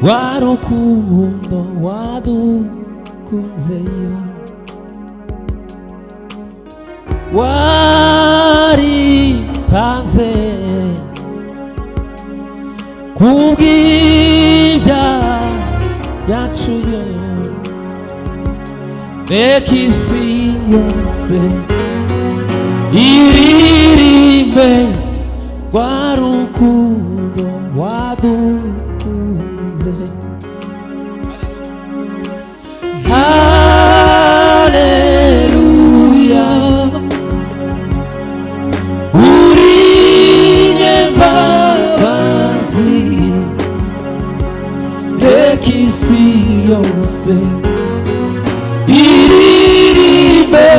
warukundo wadukunzeyo waritanze kubw'ibyaha byacu reka isi yose iririmbe warukundo wadukunze haleluya urinyebabazi reka isi yose iririmbe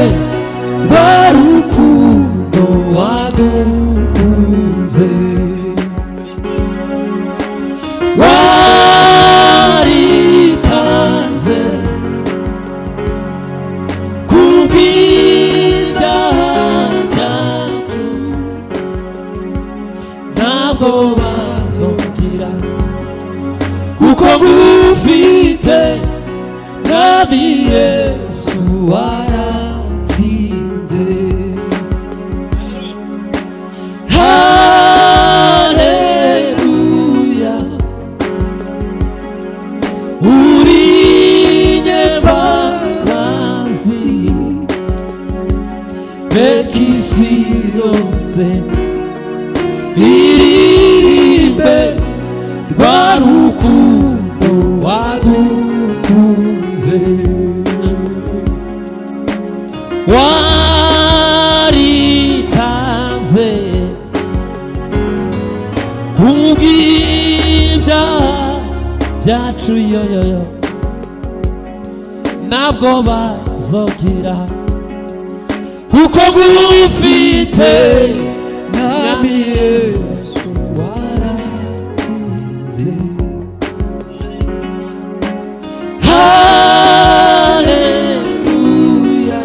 warukundo wadukunze waritanze kubw'ibyaha byacu ntabwo bazongera kuko ngufite mwami Yesu waratsinze haleluya urinyebabazi reka isi yose iririmbe rwarukundo wadukunze waritanze kubw'ibyaha byacu yoyoyo ntabwo bazongera kuko ngufite mwami Yesu waratsinze haleluya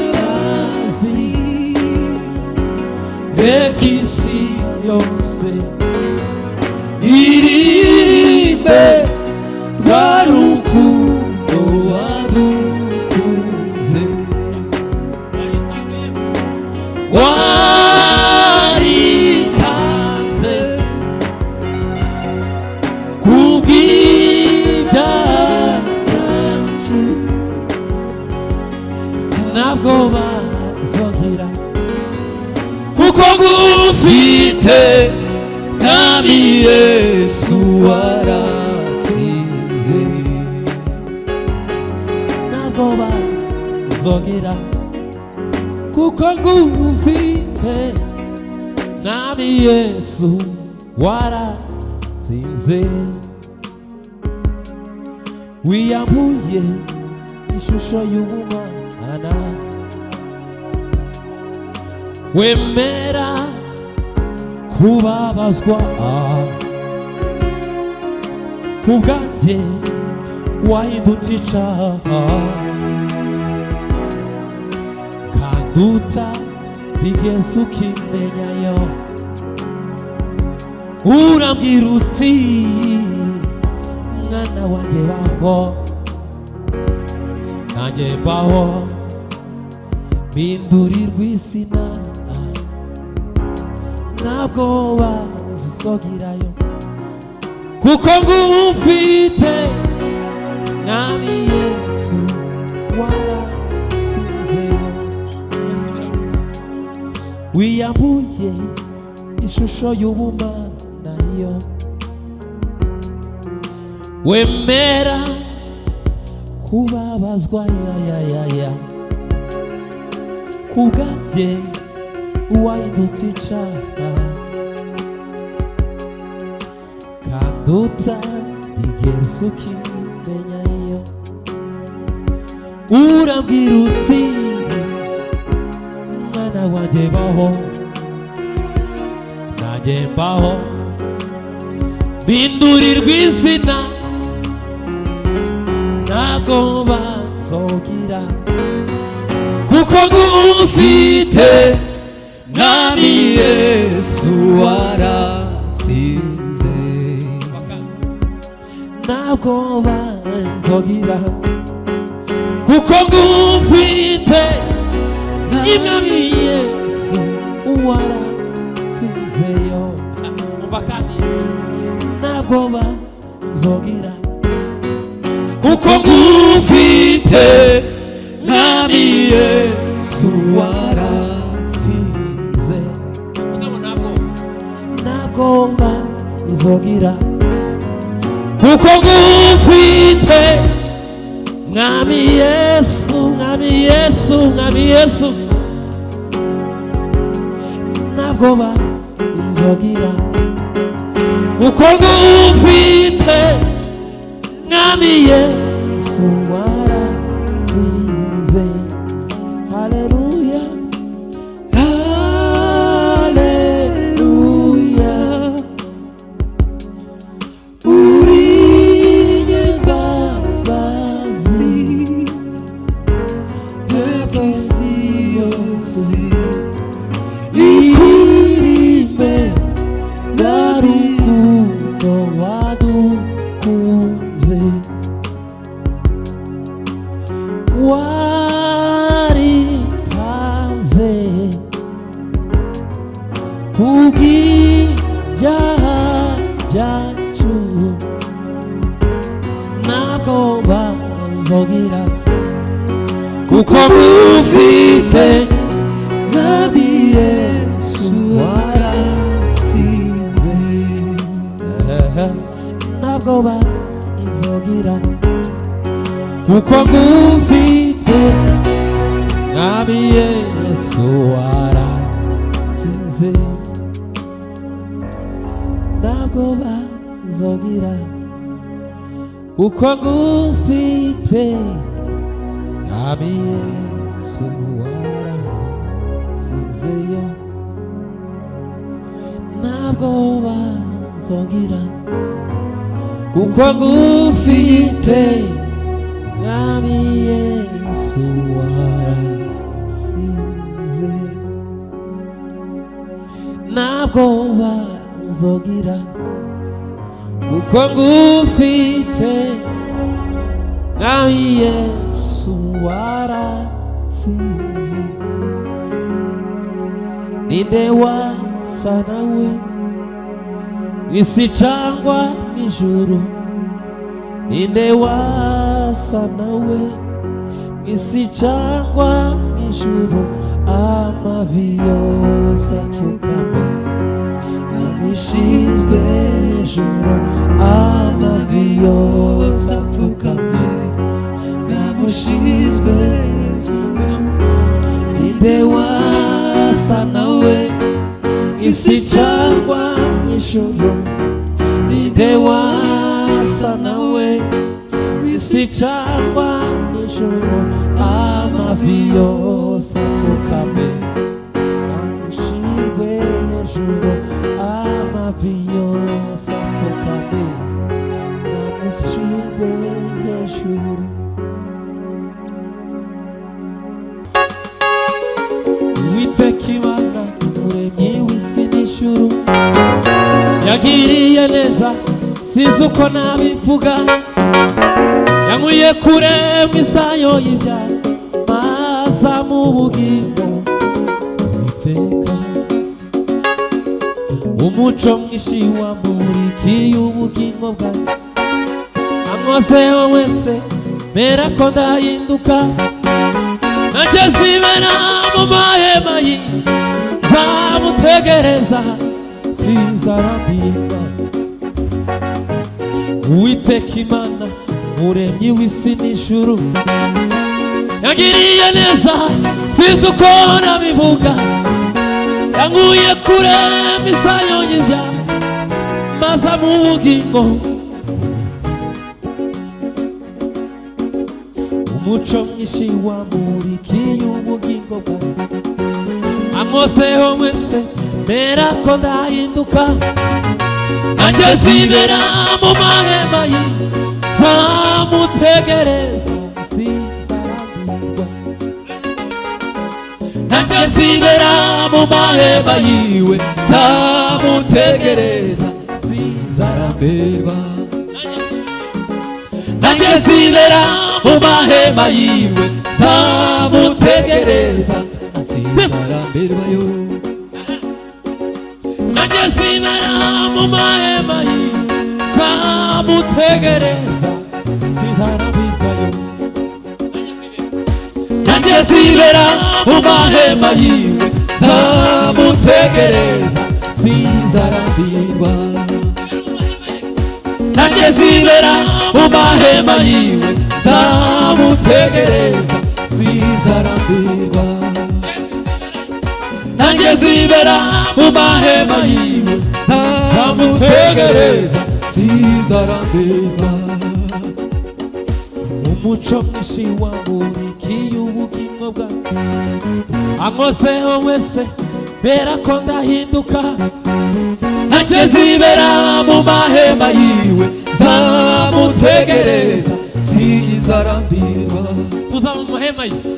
urinyebabazi reka isi yose iririmbe rwarukundo wadukunze waritanze kubw'ibyaha byacu ntabwo bazongera kuko ngufite mwami Yesu waratsinze ntabwo bazongera kuko ngufite mwami Yesu waratsinze wiyambuye ishusho y'ubumana wemera kubabazwa kubwanjye wahindutse icaha kanduta bigeze ukimenyayo urambwira uti mwana wanjye baho nanjye mbaho mpindurirwa izina ntabwo bazogirayo kuko ngufite mwami Yesu waratsinze wiyambuye ishusho y'ubumana yo wemera kubabazwa yayayaya kubwanjye wahindutse icaha kanduta ndigeze ukimenyayo urambwira uti mwana wanjye baho nanjye mbaho mpindurirwa izina ntabwo bazogira kuko ngufite Mwami Yesu waratsinze ntabwo banzogira kuko ngufite Mwami Yesu waratsinzeyo ntabwo banzogira kuko ngufite Mwami Yesu waratsinze ntabwo banzogira kuko ngufite Mwami Yesu Mwami Yesu Mwami Yesu ntabwo banzogira kuko ngufite Mwami Yesu waratsinze haleluya haleluya uri nyembabazi y'isi yose ikurime n'urukundo wadukunze waritanze kubw'ibyaha byacu ntabwo banzogira kuko ngufite Mwami Yesu waratsinze ntabwo banzogira kuko ngufite Mwami Yesu waratsinze ntabwo banzogira kuko ngufite Mwami Yesu waratsinzeyo ntabwo banzogira kuko ngufite Mwami Yesu waratsinze ntabwo banzogira kuko ngufite Mwami Yesu waratsinze ninde wasa nawe isi cyangwa ijuru ninde wasa nawe isi cyangwa ijuru amavi yose apfukame n'abishinzwe hejuru amavi yose apfukame n'abishinzwe hejuru ninde wasa nawe isi cyangwa ijuru ninde wasa nawe isi cyangwa ijuru amavi yose apfukame n'abishinzwe hejuru amavi yose apfukame n'abishinzwe hejuru Uwiteka Imana umuremyi w'isi n'ijuru yagiriye neza sizi uko nabivuga yankuye kure mu isayo y'ibyaha maza mu bugingo Uwiteka umuco mwinshi wamurikiye ubugingo bwanjye amwozeho wese mera ko ndahinduka nanjye zibera mu mahema nzamutegereza sinzarambirwa Uwiteka Imana umuremyi w'isi n'ijuru yagiriye neza sizi uko nabivuga yankuye kure mu isayo y'ibyaha maza mu bugingo umuco mwinshi wamurikiye ubugingo bwanjye amwozeho wese mera ko ndahinduka nanjye zibera mu mahema nzamutegereza sinzarambirwa nanjye nanjye nzibera mu mahema yiwe nzamutegereza sinzarambirwa nanjye nzibera mu mahema yiwe nzamutegereza sinzarambirwa yo nanjye nzibera mu mahema yiwe nzamutegereza sinzarambirwa yo nanjye nzibera mu mahema yiwe nzamutegereza sinzarambirwa nanjye nzibera mu mahema yiwe nzamutegereza sinzarambirwa nanjye nzibera mu mahema yiwe nzamutegereza sinzarambirwa umuco mwinshi wamurikiye ubugingo bwanjye ankozeho wese mbera ko ndahinduka nanjye nzibera mu mahema yiwe nzamutegereza sinzarambirwa tuza mu mahema yiwe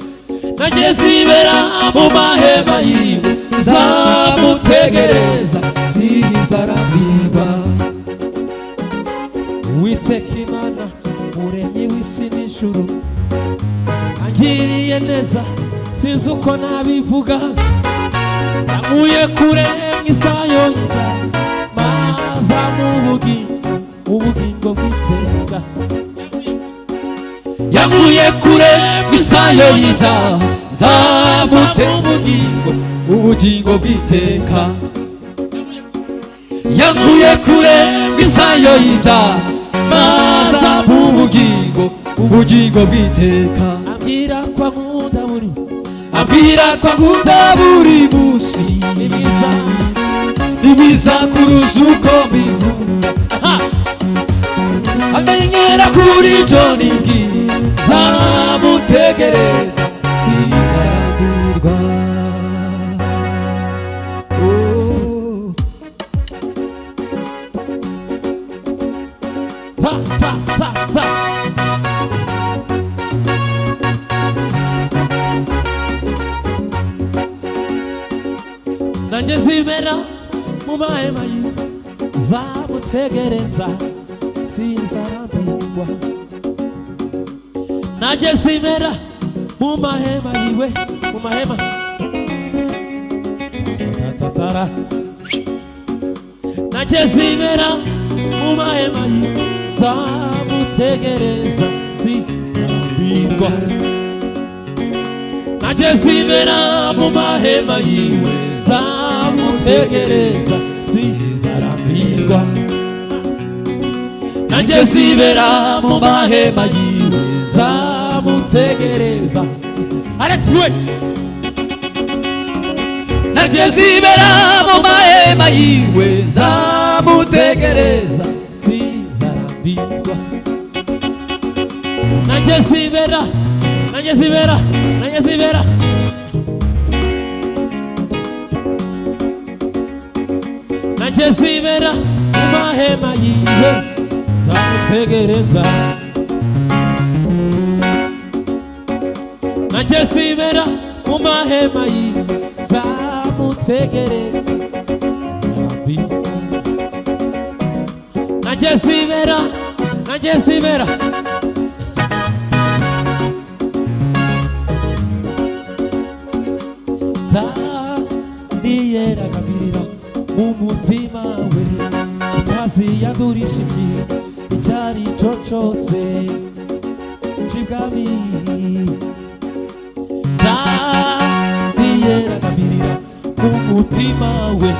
nanjye nzibera mu mahema yiwe nzamutegereza sinzarambirwa Uwiteka Imana muremyi w'isi n'ijuru angiriye neza sinzi uko nabivuga yankuye kure mw'isayo y'inda maza mu bugingo bw'iteka yankuye kure mw'isayo y'ibyaha nzamute ubugingo bw'iteka yankuye kure mw'isayo y'ibyaha maza mu ubugingo bw'iteka ambwira kwa nkunda buri munsi ibiza kuruza uko mbivuga amenyera kuri ibyo nibwira nzamutegereza sinzarambirwa nanjye nzibera mu mahema yiwe nzamutegereza sinzarambirwa nanjye nzibera mu mahema yiwe mu mahema nanjye nzibera mu mahema yiwe nzamutegereza sinzarambirwa nanjye nzibera mu mahema yiwe nzamutegereza sinzarambirwa nanjye nzibera mu mahema yiwe nzamutegereza Alex we nanjye nzibera mu mahema yiwe nzamutegereza sinzarambirwa nanjye nzibera nanjye nzibera nanjye nzibera nanjye nzibera mu mahema yiwe nzamutegereza nanjye nzibera mu mahema yiwe nzamutegereza nanjye nzibera nanjye nzibera niyeragabira mu mutima we utaziyadurisha ikintu icyo ari cyo cyose cy'ibwami niyeragabira mu mutima we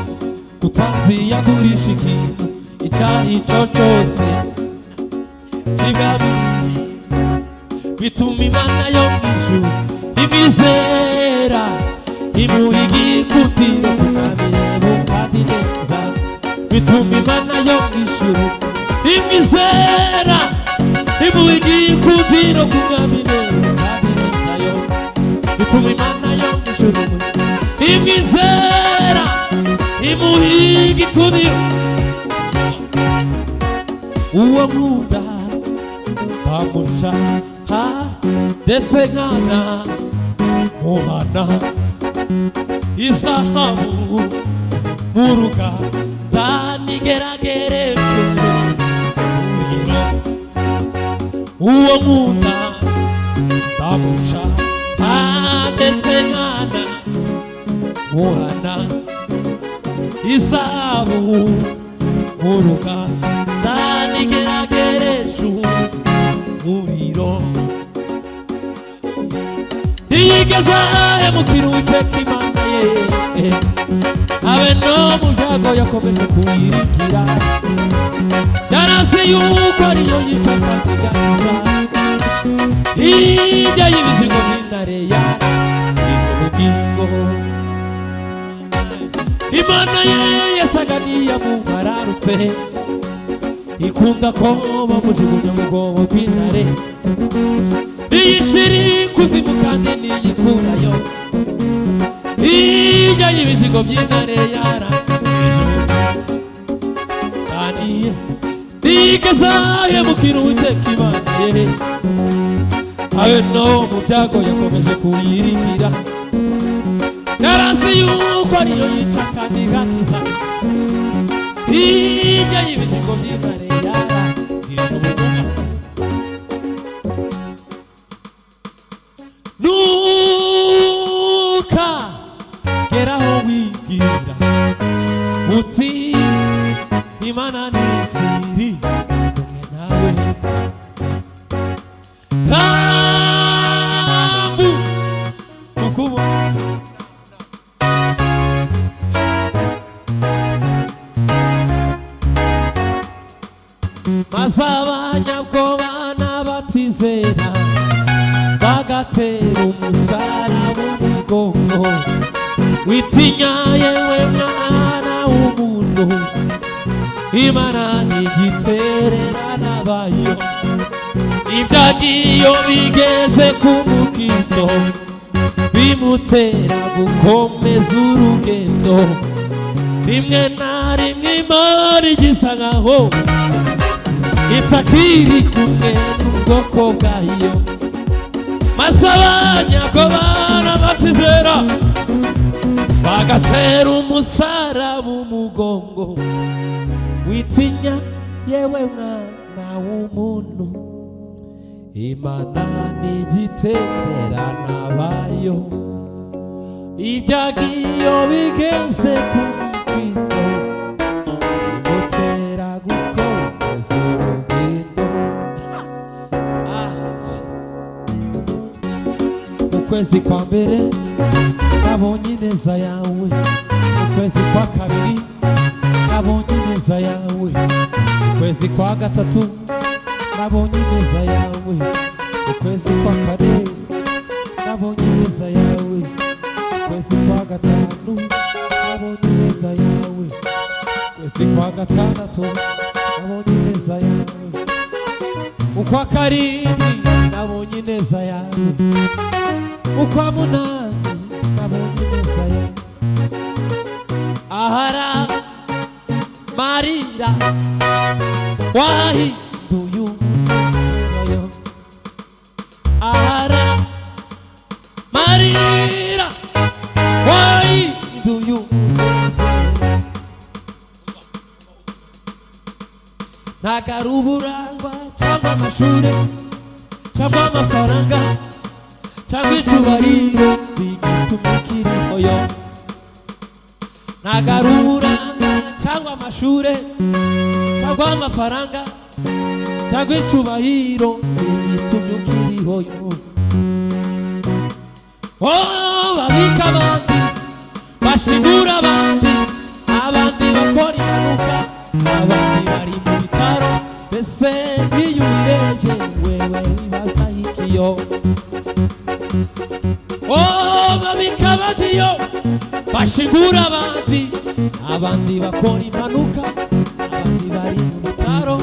utaziyadurisha ikintu icyo ari cyo cyose cy'ibwami bituma Imana yo mu ijuru imizera imuha igikundiro kukamenya kandi neza bituma Imana yo mu ijuru imizera imuha igikundiro kukamenya kandi neza yo bituma Imana yo mu ijuru imizera imuha igikundiro uwo nkunda bamushaha ndetse nkana muhana izahabu mu ruganda nigeragereje umuriro uwo nkunda ndamuca ndetse nkana muhana izahabu mu ruganda nigeragereje umuriro ntiyigeze ahemukira Uwiteka Imana ye abe no mu byago yakomeje kuyiringira yarazi yuko ariyo yica akaziganiza hirya y'ibizigo by'intare yarije ubugingo Imana ye yasaga n'iyamumararutse ikunda ko bamujugunya mu bwobo bw'intare iyishiri kuzimu kandi niyikurayo hirya y'ibizigo by'intare yarangije kandi ntigeze ahemukira Uwiteka Imana ye abe no mu byago yakomeje kuyiringira yarazi yuko ariyo yica kandi igakiza hirya y'ibizigo by'intare yarangije ubugingo nuka geraho wigira uti Imana niziri kumwe nawe kambu ukubona maze abanyabwoba n'abatizera bagatera umusaraba umugongo witinya yewe mwana w'umuntu Imana ntigitererana bayo ibyagiyo bigeze ku mukizo bimutera gukomeza urugendo rimwe na rimwe Imana igisa nkaho itakiri kumwe n'ubwoko bwayo maze abanyabwoba n'abatizera bagatera umusaraba umugongo witinya yewe mwana w'umuntu Imana ntigitererana bayo ibyagiyo bigeze ku Kristo bimutera gukomeza urugendo ukwezi kwa mbere nabonye ineza yawe ukwezi kwa kabiri nabonye ineza yawe ukwezi kwa gatatu nabonye ineza yawe ukwezi kwa kane nabonye ineza yawe ukwezi kwa gatanu nabonye ineza yawe ukwezi kwa gatandatu nabonye ineza yawe ukwa karindwi nabonye ineza yawe ukwa munani nabonye ineza yawe ahara marira wahinduye umunezero ahara marira wahinduye umunezero ntago ari uburangwa cyangwa amashuri cyangwa amafaranga cyangwa icyubahiro bigituma kiriho yo ntago ari uburanga cyangwa amashuri cyangwa amafaranga cyangwa icyubahiro bigituma kiriho yo babika abandi bashigura abandi bakora impanuka abandi bari mu bitaro mbese iyo ubirebye wewe wibaza ikiyo babika abandi yo bashigura abandi bakora impanuka abandi bari mu bitaro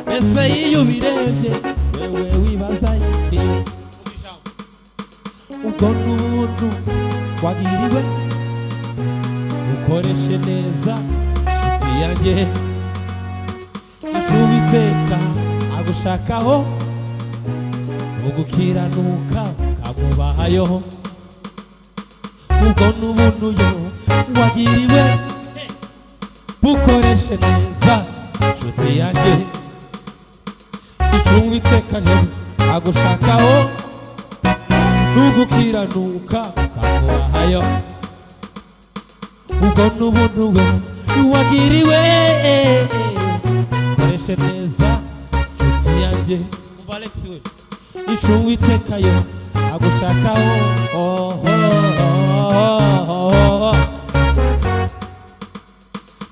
mbese iyo ubirebye wewe wibaza ikiyo ubwo n'ubuntu wagiriwe ukoreshe neza inshuti yanjye icyo Uwiteka agushakaho ugukiranuka ukamubahayo ubwo n'ubuntu yo wagiriwe bukoreshe neza nshuti yanjye icyo Uwiteka agushakaho n'ugukiranuka ukamubahayo ubwo n'ubuntu we wagiriwe bukoreshe neza nshuti yanjye icyo Uwiteka agushakaho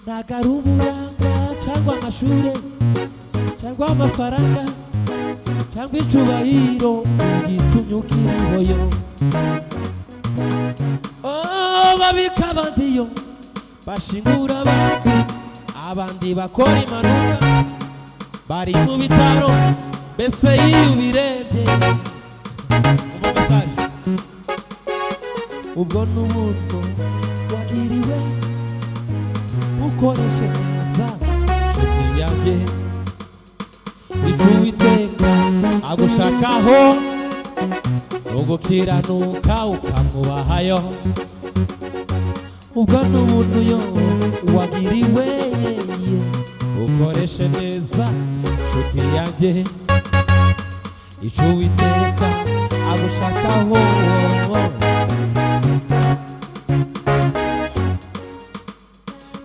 ntago ari uburanga cyangwa amashuri cyangwa amafaranga cyangwa icyubahiro gitumye ukirihoyo babika abandi yo bashingura abandi bakora impanuka bari mu bitaro mbese iyo ubirebye ubwo n'ubuntu wagiriwe ukoreshe neza nshuti yanjye icyo Uwiteka agushakaho ugukiranuka ukamwubahayo ubwo n'ubuntu yo wagiriwe ukoreshe neza nshuti yanjye icyo Uwiteka agushakaho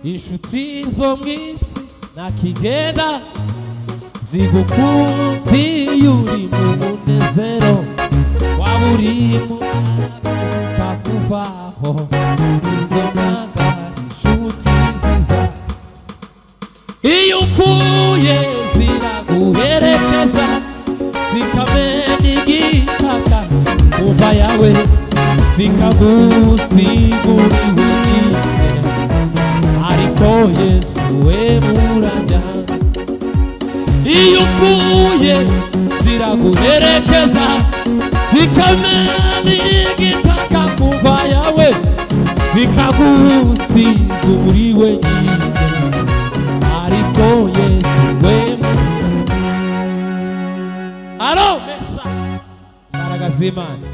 inshuti zo mw'isi nakigenda zigukumbiye uri mu munezero waba uri mu zikakuvaho izo ntago inshuti nziza iyo upfuye ziraguherekeza zikamena igitaka kuva yawe zikagusiguriwe ariko Yesu we murajyana iyo upfuye ziraguherekeza zikamena igitaka kuva yawe zikagusiguriwe ariko Yesu we murajyana. Alo mesa Baragazimana